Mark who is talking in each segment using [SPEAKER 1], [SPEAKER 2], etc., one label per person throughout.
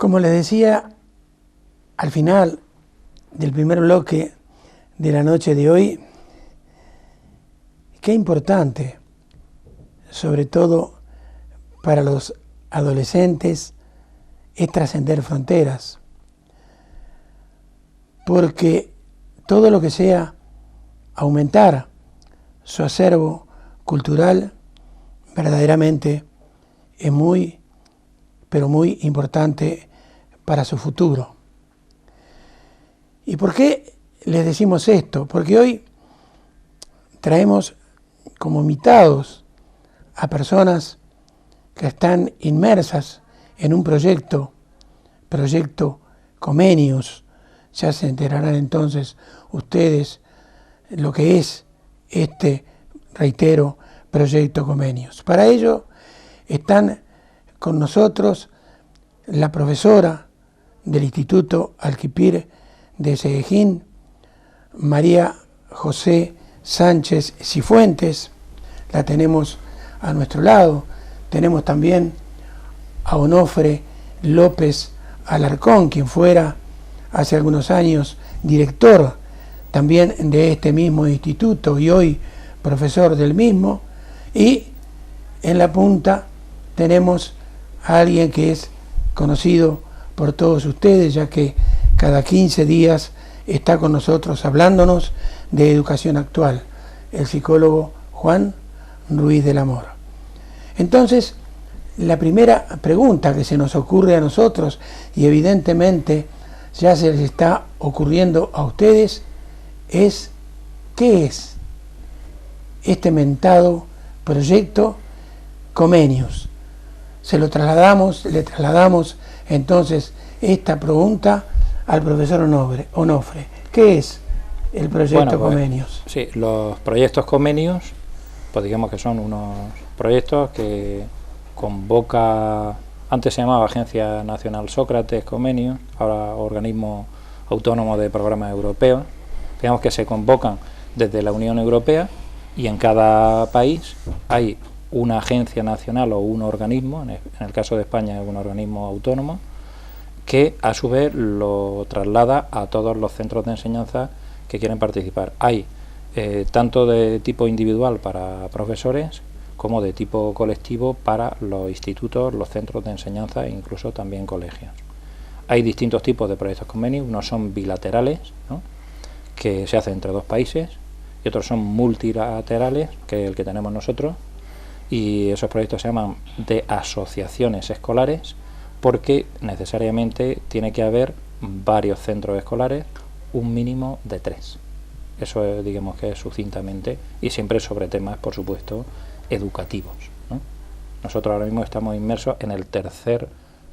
[SPEAKER 1] Como les decía al final del primer bloque de la noche de hoy, qué importante, sobre todo para los adolescentes, es trascender fronteras, porque todo lo que sea aumentar su acervo cultural verdaderamente es muy, pero muy importante para su futuro. ¿Y por qué les decimos esto? Porque hoy traemos como invitados a personas que están inmersas en un proyecto Comenius. Ya se enterarán entonces ustedes lo que es este, reitero, proyecto Comenius. Para ello están con nosotros la profesora del Instituto Alquipir de Seguejín, María José Sánchez Cifuentes, la tenemos a nuestro lado. Tenemos también a Onofre López Alarcón, quien fuera hace algunos años director también de este mismo instituto y hoy profesor del mismo. Y en la punta tenemos a alguien que es conocido por todos ustedes, ya que cada 15 días está con nosotros hablándonos de educación actual, el psicólogo Juan Ruiz del Amor. Entonces, la primera pregunta que se nos ocurre a nosotros, y evidentemente ya se les está ocurriendo a ustedes, es ¿qué es este mentado proyecto Comenius? Le trasladamos entonces esta pregunta al profesor Onofre. ¿Qué es el proyecto Comenius?
[SPEAKER 2] Sí, los proyectos Comenius, pues digamos que son unos proyectos que convoca, antes se llamaba Agencia Nacional Sócrates Comenius, ahora Organismo Autónomo de Programas Europeos, digamos que se convocan desde la Unión Europea y en cada país hay una agencia nacional o un organismo, en el caso de España es un organismo autónomo, que a su vez lo traslada a todos los centros de enseñanza que quieren participar. Hay tanto de tipo individual para profesores como de tipo colectivo para los institutos, los centros de enseñanza e incluso también colegios. Hay distintos tipos de proyectos Comenius, unos son bilaterales, ¿no?, que se hacen entre dos países, y otros son multilaterales, que es el que tenemos nosotros, y esos proyectos se llaman de asociaciones escolares, porque necesariamente tiene que haber varios centros escolares, un mínimo de 3. Eso es, digamos que es sucintamente, y siempre sobre temas, por supuesto, educativos, ¿no? Nosotros ahora mismo estamos inmersos en el tercer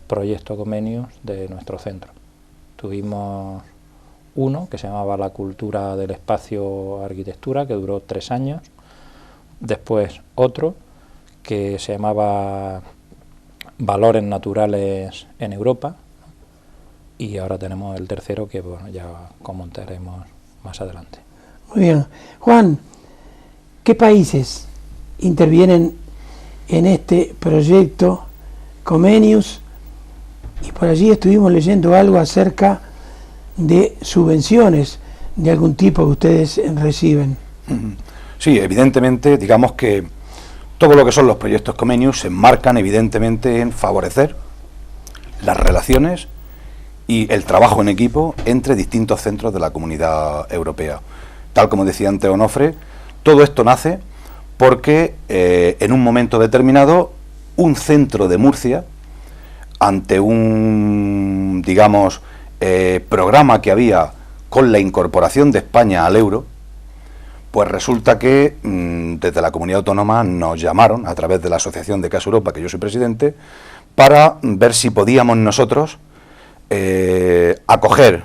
[SPEAKER 2] proyecto Comenius de nuestro centro. Tuvimos uno que se llamaba La cultura del espacio arquitectura, que duró 3 años. Después otro que se llamaba Valores naturales en Europa, y ahora tenemos el tercero que, bueno, ya comentaremos más adelante.
[SPEAKER 1] Muy bien. Juan, ¿qué países intervienen en este proyecto Comenius? Y por allí estuvimos leyendo algo acerca de subvenciones de algún tipo que ustedes reciben.
[SPEAKER 3] Sí, evidentemente, digamos que todo lo que son los proyectos Comenius se enmarcan evidentemente en favorecer las relaciones y el trabajo en equipo entre distintos centros de la Comunidad Europea. Tal como decía antes Onofre, todo esto nace porque en un momento determinado un centro de Murcia, ante un, digamos, programa que había con la incorporación de España al euro, pues resulta que desde la comunidad autónoma nos llamaron a través de la Asociación de Casa Europa, que yo soy presidente, para ver si podíamos nosotros acoger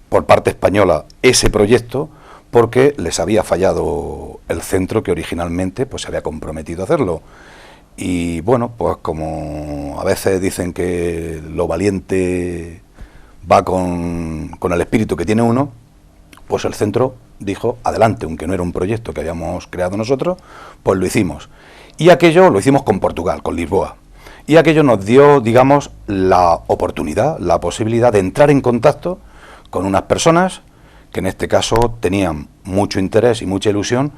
[SPEAKER 3] por parte española ese proyecto, porque les había fallado el centro que originalmente pues se había comprometido a hacerlo. Y bueno, pues como a veces dicen que lo valiente va con el espíritu que tiene uno, pues el centro dijo adelante, aunque no era un proyecto que habíamos creado nosotros, pues lo hicimos. Y aquello lo hicimos con Portugal, con Lisboa. Y aquello nos dio, digamos, la oportunidad, la posibilidad de entrar en contacto con unas personas que en este caso tenían mucho interés y mucha ilusión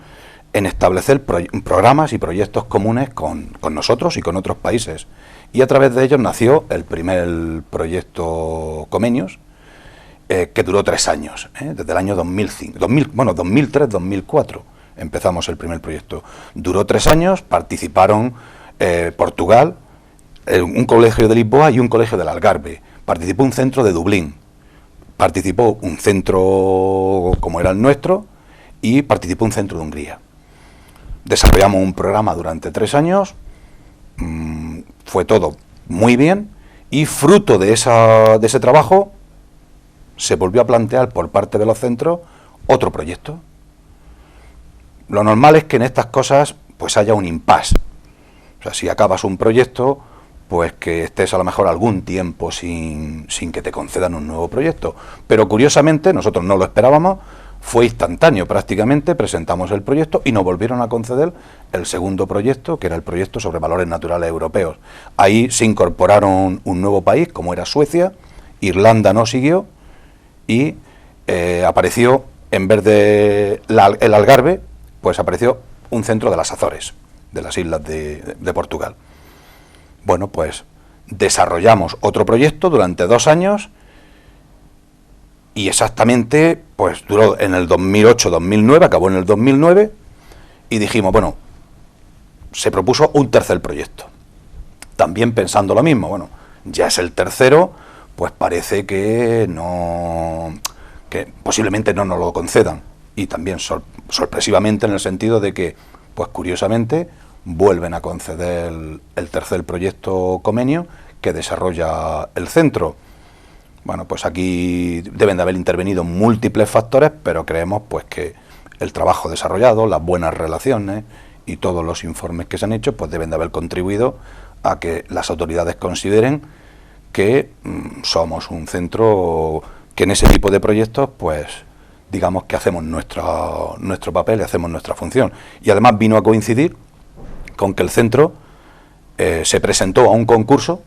[SPEAKER 3] en establecer programas y proyectos comunes con nosotros y con otros países. Y a través de ellos nació el primer proyecto Comenius, que duró 3 años, desde el año 2003-2004 empezamos el primer proyecto. Duró 3 años, participaron Portugal, un colegio de Lisboa y un colegio del Algarve. Participó un centro de Dublín, participó un centro como era el nuestro y participó un centro de Hungría. Desarrollamos un programa durante 3 años, fue todo muy bien y fruto de ese trabajo se volvió a plantear por parte de los centros otro proyecto. Lo normal es que en estas cosas pues haya un impasse. O sea, si acabas un proyecto, pues que estés a lo mejor algún tiempo sin que te concedan un nuevo proyecto. Pero curiosamente, nosotros no lo esperábamos, fue instantáneo prácticamente, presentamos el proyecto y nos volvieron a conceder el segundo proyecto, que era el proyecto sobre valores naturales europeos. Ahí se incorporaron un nuevo país, como era Suecia, Irlanda no siguió, y apareció, en vez de el Algarve, pues apareció un centro de las Azores, de las islas de Portugal. Bueno, pues desarrollamos otro proyecto durante 2 años y exactamente, pues duró en el 2008-2009, acabó en el 2009 y dijimos, bueno, se propuso un tercer proyecto. También pensando lo mismo, bueno, ya es el tercero, pues parece que posiblemente no nos lo concedan. Y también sorpresivamente en el sentido de que, pues curiosamente, vuelven a conceder el tercer proyecto Comenius que desarrolla el centro. Bueno, pues aquí deben de haber intervenido múltiples factores, pero creemos pues que el trabajo desarrollado, las buenas relaciones y todos los informes que se han hecho, pues deben de haber contribuido a que las autoridades consideren que somos un centro que en ese tipo de proyectos, pues digamos que hacemos nuestro papel y hacemos nuestra función. Y además vino a coincidir con que el centro se presentó a un concurso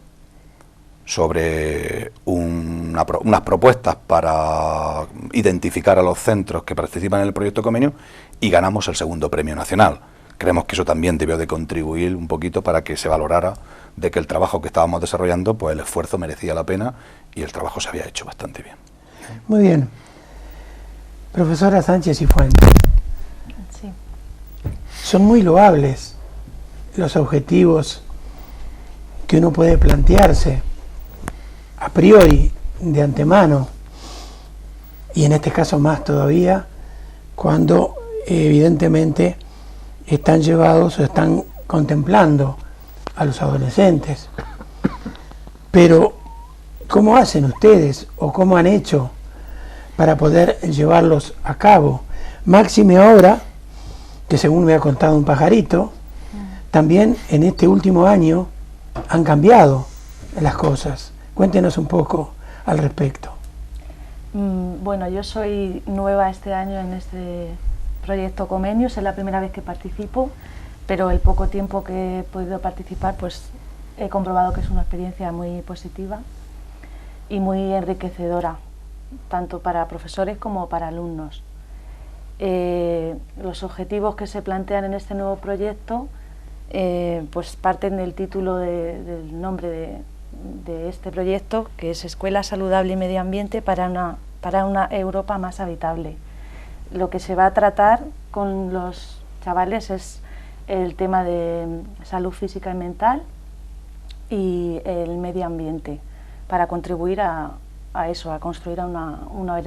[SPEAKER 3] sobre unas propuestas para identificar a los centros que participan en el proyecto Comenius y ganamos el segundo premio nacional. Creemos que eso también debió de contribuir un poquito para que se valorara de que el trabajo que estábamos desarrollando, pues el esfuerzo merecía la pena y el trabajo se había hecho bastante bien.
[SPEAKER 1] Muy bien. Profesora Sánchez y Fuentes.
[SPEAKER 4] Sí.
[SPEAKER 1] Son muy loables los objetivos que uno puede plantearse a priori, de antemano, y en este caso más todavía, cuando evidentemente están llevados o están contemplando a los adolescentes. Pero, ¿cómo hacen ustedes o cómo han hecho para poder llevarlos a cabo? Máxime ahora, que según me ha contado un pajarito, también en este último año han cambiado las cosas. Cuéntenos un poco al respecto.
[SPEAKER 4] Bueno, yo soy nueva este año en este proyecto Comenius, es la primera vez que participo, pero el poco tiempo que he podido participar, pues he comprobado que es una experiencia muy positiva y muy enriquecedora, tanto para profesores como para alumnos. Los objetivos que se plantean en este nuevo proyecto pues parten del título del nombre de este proyecto, que es Escuela Saludable y Medio Ambiente para una Europa más habitable. Lo que se va a tratar con los chavales es el tema de salud física y mental y el medio ambiente, para contribuir a eso, a construir una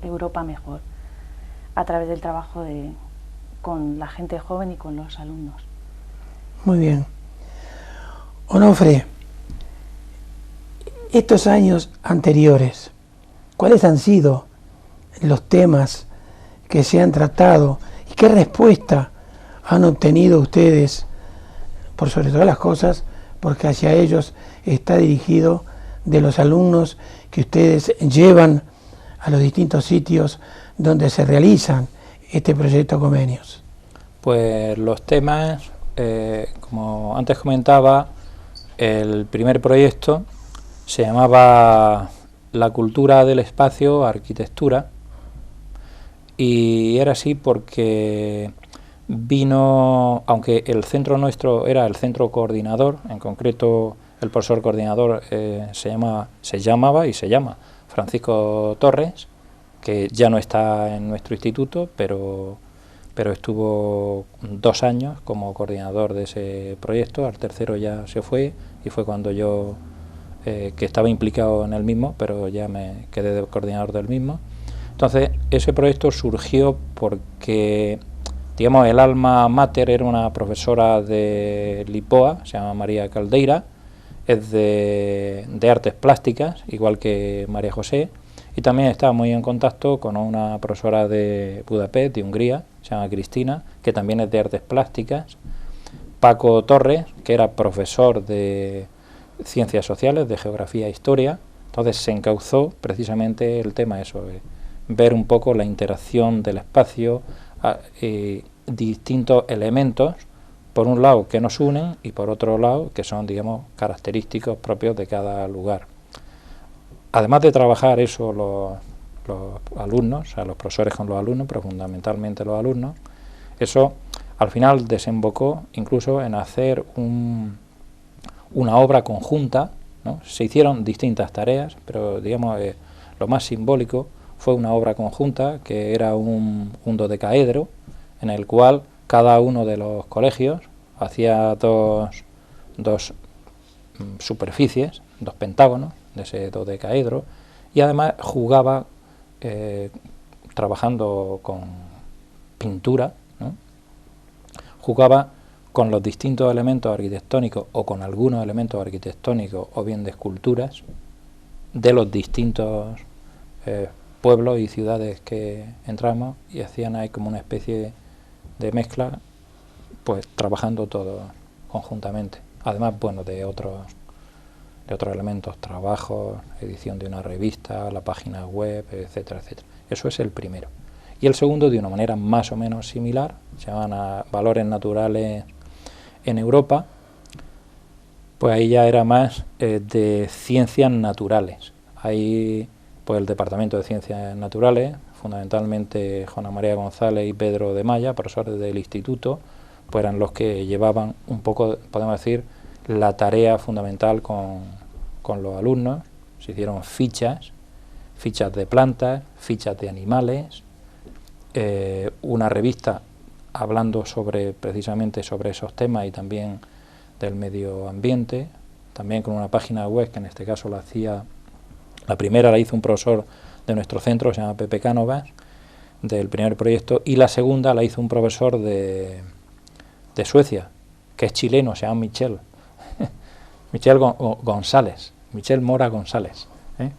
[SPEAKER 4] Europa mejor, a través del trabajo con la gente joven y con los alumnos.
[SPEAKER 1] Muy bien. Onofre, estos años anteriores, ¿cuáles han sido los temas que se han tratado y qué respuesta han obtenido ustedes, por sobre todas las cosas, porque hacia ellos está dirigido, de los alumnos que ustedes llevan a los distintos sitios donde se realizan este proyecto Comenius?
[SPEAKER 2] Pues los temas, como antes comentaba, el primer proyecto se llamaba La cultura del espacio, arquitectura, y era así porque vino, aunque el centro nuestro era el centro coordinador, en concreto el profesor coordinador se llamaba y se llama Francisco Torres, que ya no está en nuestro instituto, pero estuvo 2 años como coordinador de ese proyecto. Al tercero ya se fue, y fue cuando yo, que estaba implicado en el mismo, pero ya me quedé de coordinador del mismo. Entonces, ese proyecto surgió porque, digamos, el alma mater era una profesora de Lipoa, se llama María Caldeira, es de artes plásticas, igual que María José, y también estaba muy en contacto con una profesora de Budapest, de Hungría, se llama Cristina, que también es de artes plásticas, Paco Torres, que era profesor de ciencias sociales, de geografía e historia. Entonces se encauzó precisamente el tema eso, ver un poco la interacción del espacio, distintos elementos, por un lado que nos unen y por otro lado que son, digamos, característicos propios de cada lugar. Además de trabajar eso los alumnos, o sea, los profesores con los alumnos, pero fundamentalmente los alumnos, eso al final desembocó incluso en hacer una obra conjunta, ¿no? Se hicieron distintas tareas, pero digamos lo más simbólico fue una obra conjunta que era un dodecaedro, en el cual cada uno de los colegios hacía dos superficies, 2 pentágonos de ese dodecaedro, y además jugaba trabajando con pintura, ¿no? Jugaba con los distintos elementos arquitectónicos o con algunos elementos arquitectónicos o bien de esculturas de los distintos pueblos y ciudades que entramos, y hacían ahí como una especie de mezcla, pues trabajando todos conjuntamente. Además, bueno, de otros elementos, trabajos, edición de una revista, la página web, etcétera, etcétera. Eso es el primero. Y el segundo, de una manera más o menos similar, se llaman Valores Naturales en Europa, pues ahí ya era más de ciencias naturales. Ahí, pues el Departamento de Ciencias Naturales, fundamentalmente Juana María González y Pedro de Maya, profesores del instituto, pues eran los que llevaban un poco, podemos decir, la tarea fundamental con los alumnos. Se hicieron fichas de plantas, fichas de animales, una revista hablando precisamente sobre esos temas y también del medio ambiente, también con una página web que en este caso la primera la hizo un profesor de nuestro centro, se llama Pepe Cánovas, del primer proyecto, y la segunda la hizo un profesor de Suecia, que es chileno, se llama Michel González, Michel Mora González,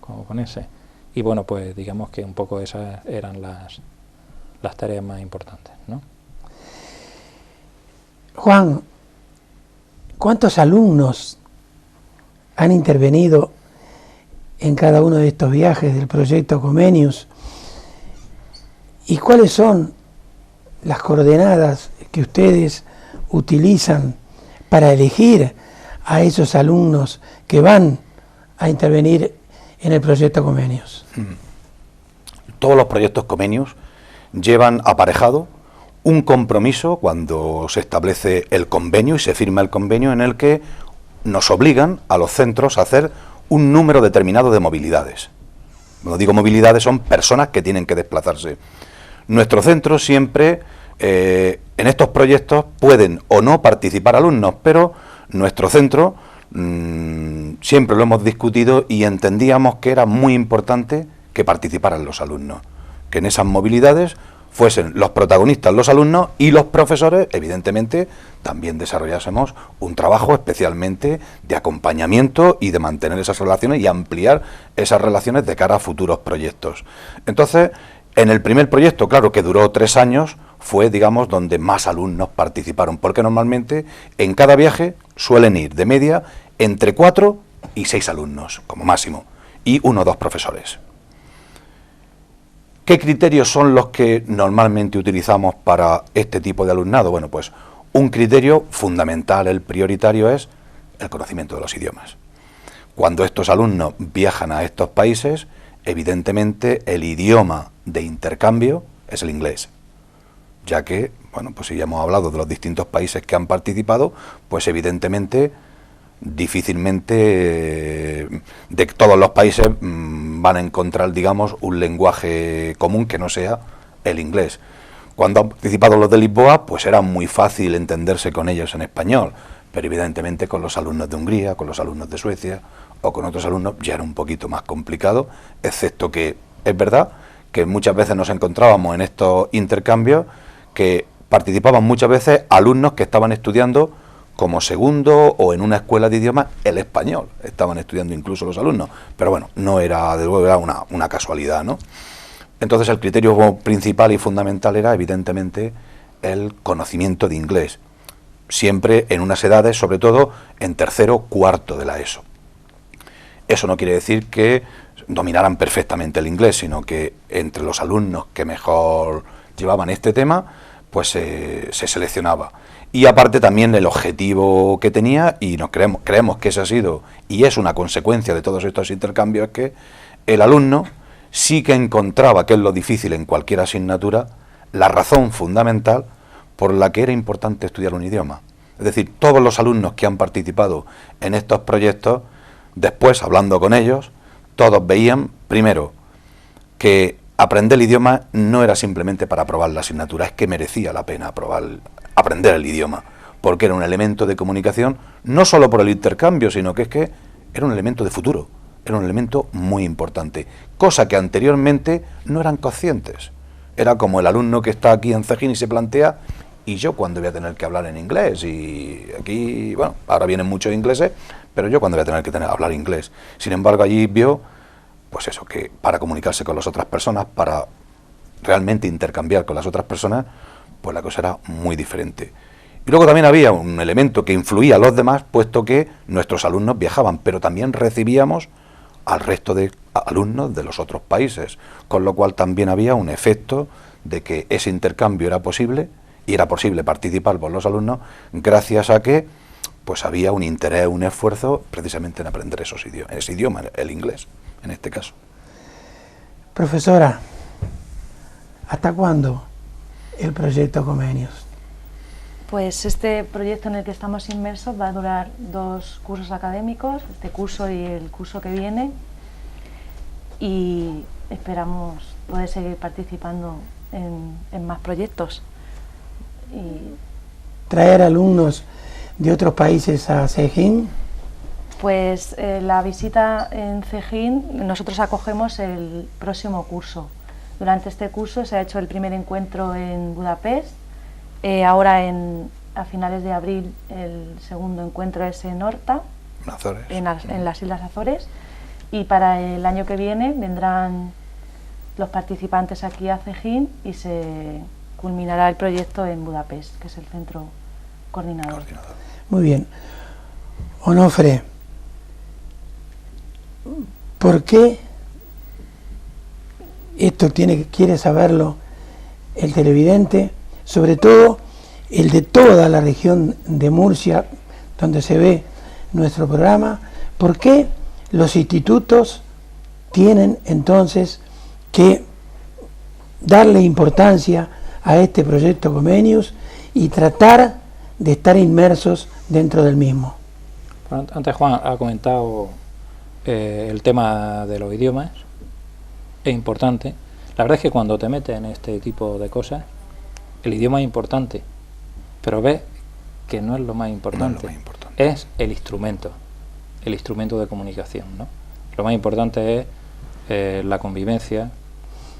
[SPEAKER 2] como con ese. Y bueno, pues digamos que un poco esas eran las tareas más importantes, ¿no?
[SPEAKER 1] Juan, ¿cuántos alumnos han intervenido en cada uno de estos viajes del proyecto Comenius? ¿Y cuáles son las coordenadas que ustedes utilizan para elegir a esos alumnos que van a intervenir en el proyecto Comenius?
[SPEAKER 3] Todos los proyectos Comenius llevan aparejado un compromiso cuando se establece el convenio y se firma el convenio, en el que nos obligan a los centros a hacer un número determinado de movilidades. Cuando digo movilidades, son personas que tienen que desplazarse. Nuestro centro siempre, en estos proyectos, pueden o no participar alumnos, pero nuestro centro siempre lo hemos discutido y entendíamos que era muy importante que participaran los alumnos, que en esas movilidades fuesen los protagonistas los alumnos, y los profesores, evidentemente, también desarrollásemos un trabajo especialmente de acompañamiento y de mantener esas relaciones y ampliar esas relaciones de cara a futuros proyectos. Entonces, en el primer proyecto, claro, que duró 3 años, fue, digamos, donde más alumnos participaron, porque normalmente en cada viaje suelen ir de media entre 4 y 6 alumnos, como máximo, y 1 o 2 profesores. ¿Qué criterios son los que normalmente utilizamos para este tipo de alumnado? Bueno, pues un criterio fundamental, el prioritario, es el conocimiento de los idiomas. Cuando estos alumnos viajan a estos países, evidentemente el idioma de intercambio es el inglés, ya que, bueno, pues si ya hemos hablado de los distintos países que han participado, pues evidentemente difícilmente de todos los países van a encontrar, digamos, un lenguaje común que no sea el inglés. Cuando han participado los de Lisboa, pues era muy fácil entenderse con ellos en español, pero evidentemente con los alumnos de Hungría, con los alumnos de Suecia o con otros alumnos ya era un poquito más complicado, excepto que es verdad que muchas veces nos encontrábamos en estos intercambios que participaban muchas veces alumnos que estaban estudiando como segundo o en una escuela de idiomas el español, estaban estudiando incluso los alumnos, pero bueno, no era, de luego era una casualidad, ¿no? Entonces el criterio principal y fundamental era evidentemente el conocimiento de inglés, siempre en unas edades, sobre todo en tercero, cuarto de la ESO. Eso no quiere decir que dominaran perfectamente el inglés, sino que entre los alumnos que mejor llevaban este tema, pues se seleccionaba. Y aparte también el objetivo que tenía, y nos creemos que ese ha sido y es una consecuencia de todos estos intercambios, es que el alumno sí que encontraba, que es lo difícil en cualquier asignatura, la razón fundamental por la que era importante estudiar un idioma. Es decir, todos los alumnos que han participado en estos proyectos, después, hablando con ellos, todos veían, primero, que aprender el idioma no era simplemente para aprobar la asignatura, es que merecía la pena aprender el idioma, porque era un elemento de comunicación, no solo por el intercambio, sino que es que era un elemento de futuro, era un elemento muy importante, cosa que anteriormente no eran conscientes. Era como el alumno que está aquí en Cejín y se plantea, ¿y yo cuándo voy a tener que hablar en inglés? Y aquí, bueno, ahora vienen muchos ingleses, pero yo cuándo voy a tener que hablar inglés. Sin embargo, allí vio, pues eso, que para comunicarse con las otras personas, para realmente intercambiar con las otras personas, pues la cosa era muy diferente. Y luego también había un elemento que influía a los demás, puesto que nuestros alumnos viajaban, pero también recibíamos al resto de alumnos de los otros países, con lo cual también había un efecto de que ese intercambio era posible, y era posible participar por los alumnos, gracias a que pues había un interés, un esfuerzo precisamente en aprender ese idioma, el inglés, en este caso.
[SPEAKER 1] Profesora, ¿hasta cuándo el proyecto Comenius?
[SPEAKER 4] Pues este proyecto en el que estamos inmersos va a durar 2 cursos académicos, este curso y el curso que viene, y esperamos poder seguir participando en más proyectos. Y
[SPEAKER 1] ¿traer alumnos de otros países a Cejín?
[SPEAKER 4] Pues la visita en Cejín, nosotros acogemos el próximo curso. Durante este curso se ha hecho el primer encuentro en Budapest, ahora a finales de abril el segundo encuentro es en Horta, en las Islas Azores, y para el año que viene vendrán los participantes aquí a Cejín y se culminará el proyecto en Budapest, que es el centro coordinador.
[SPEAKER 1] Muy bien. Onofre, ¿por qué esto quiere saberlo el televidente, sobre todo el de toda la región de Murcia, donde se ve nuestro programa? ¿Por qué los institutos tienen entonces que darle importancia a este proyecto Comenius y tratar de estar inmersos dentro del mismo?
[SPEAKER 2] Bueno, antes Juan ha comentado el tema de los idiomas, es importante. La verdad es que cuando te metes en este tipo de cosas, el idioma es importante, pero ves que no es lo más importante,
[SPEAKER 3] no es lo más importante.
[SPEAKER 2] Es el instrumento de comunicación, ¿no? Lo más importante es la convivencia,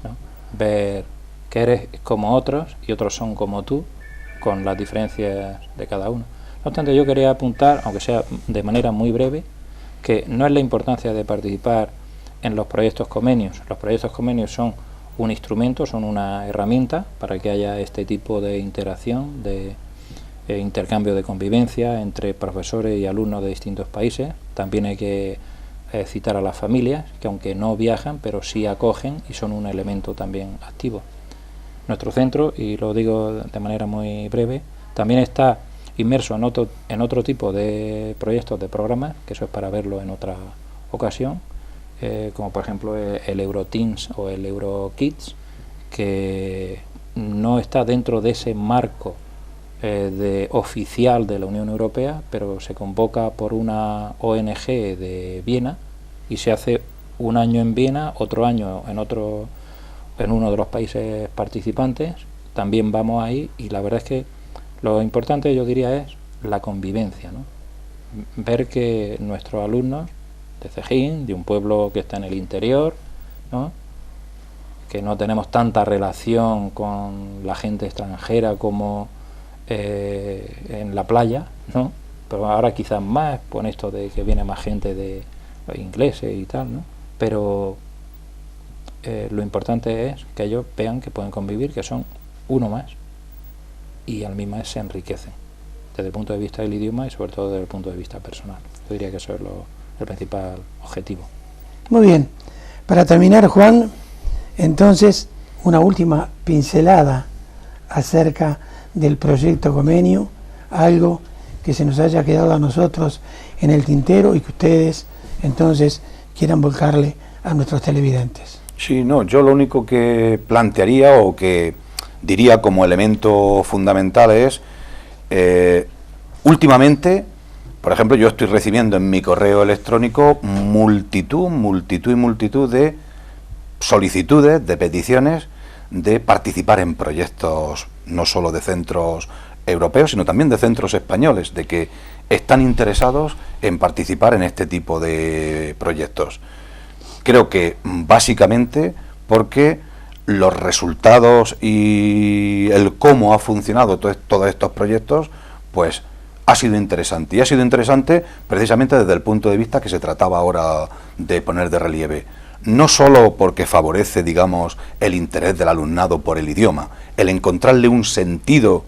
[SPEAKER 2] ¿no? Ver que eres como otros y otros son como tú, con las diferencias de cada uno. No obstante, yo quería apuntar, aunque sea de manera muy breve, que no es la importancia de participar en los proyectos Comenius. Los proyectos Comenius son un instrumento, son una herramienta para que haya este tipo de interacción, de intercambio de convivencia entre profesores y alumnos de distintos países. También hay que citar a las familias, que aunque no viajan, pero sí acogen y son un elemento también activo. Nuestro centro, y lo digo de manera muy breve, también está inmerso en otro tipo de proyectos, de programas, que eso es para verlo en otra ocasión, como por ejemplo el Euroteens o el Eurokids, que no está dentro de ese marco oficial de la Unión Europea, pero se convoca por una ONG de Viena y se hace un año en Viena, otro año en uno de los países participantes. También vamos ahí, y la verdad es que lo importante, yo diría, es la convivencia, ¿no? Ver que nuestros alumnos de Cejín, de un pueblo que está en el interior, ¿no?, que no tenemos tanta relación con la gente extranjera como en la playa, ¿no?, pero ahora quizás más, con esto de que viene más gente de ingleses y tal, ¿no?, pero lo importante es que ellos vean que pueden convivir, que son uno más, y al mismo vez se enriquecen desde el punto de vista del idioma y sobre todo desde el punto de vista personal. Yo diría que eso es el principal objetivo.
[SPEAKER 1] Muy bien. Para terminar, Juan, entonces una última pincelada acerca del proyecto Comenius, algo que se nos haya quedado a nosotros en el tintero y que ustedes entonces quieran volcarle a nuestros televidentes.
[SPEAKER 3] Sí, no, yo lo único que plantearía o que diría como elemento fundamental es, últimamente, por ejemplo, yo estoy recibiendo en mi correo electrónico multitud de solicitudes, de peticiones de participar en proyectos no solo de centros europeos, sino también de centros españoles, de que están interesados en participar en este tipo de proyectos. Creo que básicamente porque los resultados y el cómo ha funcionado todos estos proyectos, pues ha sido interesante. Y ha sido interesante precisamente desde el punto de vista que se trataba ahora de poner de relieve. No solo porque favorece, digamos, el interés del alumnado por el idioma, el encontrarle un sentido,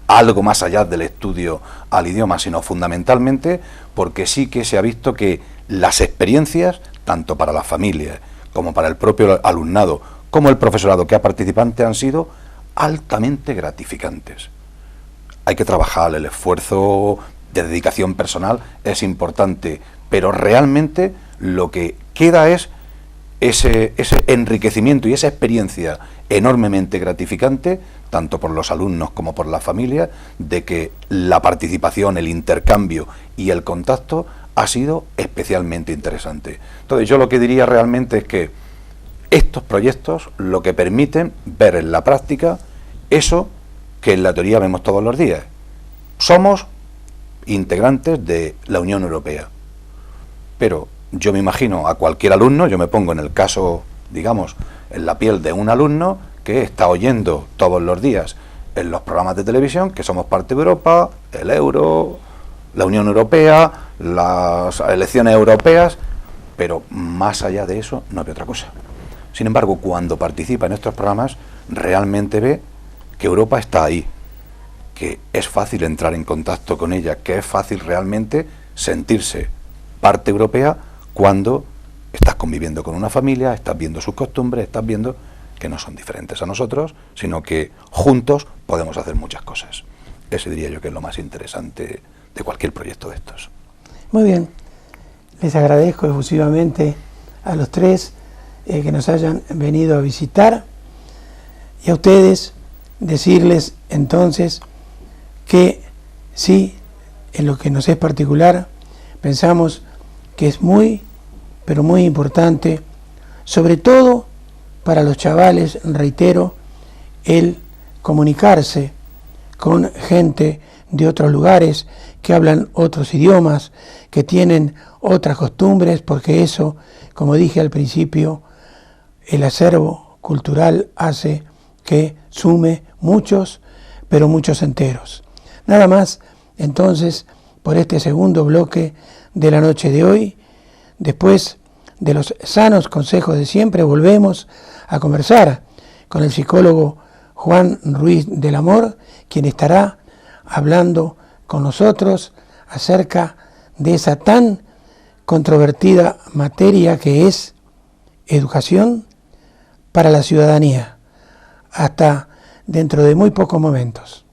[SPEAKER 3] algo más allá del estudio al idioma, sino fundamentalmente porque sí que se ha visto que las experiencias, tanto para las familias como para el propio alumnado, como el profesorado que ha participado, han sido altamente gratificantes. Hay que trabajar, el esfuerzo de dedicación personal es importante, pero realmente lo que queda es ese enriquecimiento y esa experiencia enormemente gratificante, tanto por los alumnos como por la familia, de que la participación, el intercambio y el contacto ha sido especialmente interesante. Entonces yo lo que diría realmente es que estos proyectos lo que permiten ver en la práctica eso que en la teoría vemos todos los días. Somos integrantes de la Unión Europea, pero yo me imagino a cualquier alumno, yo me pongo en el caso, digamos, en la piel de un alumno que está oyendo todos los días en los programas de televisión que somos parte de Europa, el euro, la Unión Europea, las elecciones europeas, pero más allá de eso no ve otra cosa. Sin embargo, cuando participa en estos programas, realmente ve que Europa está ahí, que es fácil entrar en contacto con ella, que es fácil realmente sentirse parte europea cuando estás conviviendo con una familia, estás viendo sus costumbres, estás viendo que no son diferentes a nosotros, sino que juntos podemos hacer muchas cosas. Ese diría yo que es lo más interesante de cualquier proyecto de estos.
[SPEAKER 1] Muy bien, les agradezco efusivamente a los tres que nos hayan venido a visitar, y a ustedes decirles entonces que sí, en lo que nos es particular, pensamos que es muy, pero muy importante, sobre todo para los chavales, reitero, el comunicarse con gente de otros lugares, que hablan otros idiomas, que tienen otras costumbres, porque eso, como dije al principio, el acervo cultural hace que sume muchos, pero muchos enteros. Nada más, entonces, por este segundo bloque de la noche de hoy. Después de los sanos consejos de siempre, volvemos a conversar con el psicólogo Juan Ruiz del Amor, quien estará hablando con nosotros acerca de esa tan controvertida materia que es educación para la ciudadanía. Hasta dentro de muy pocos momentos.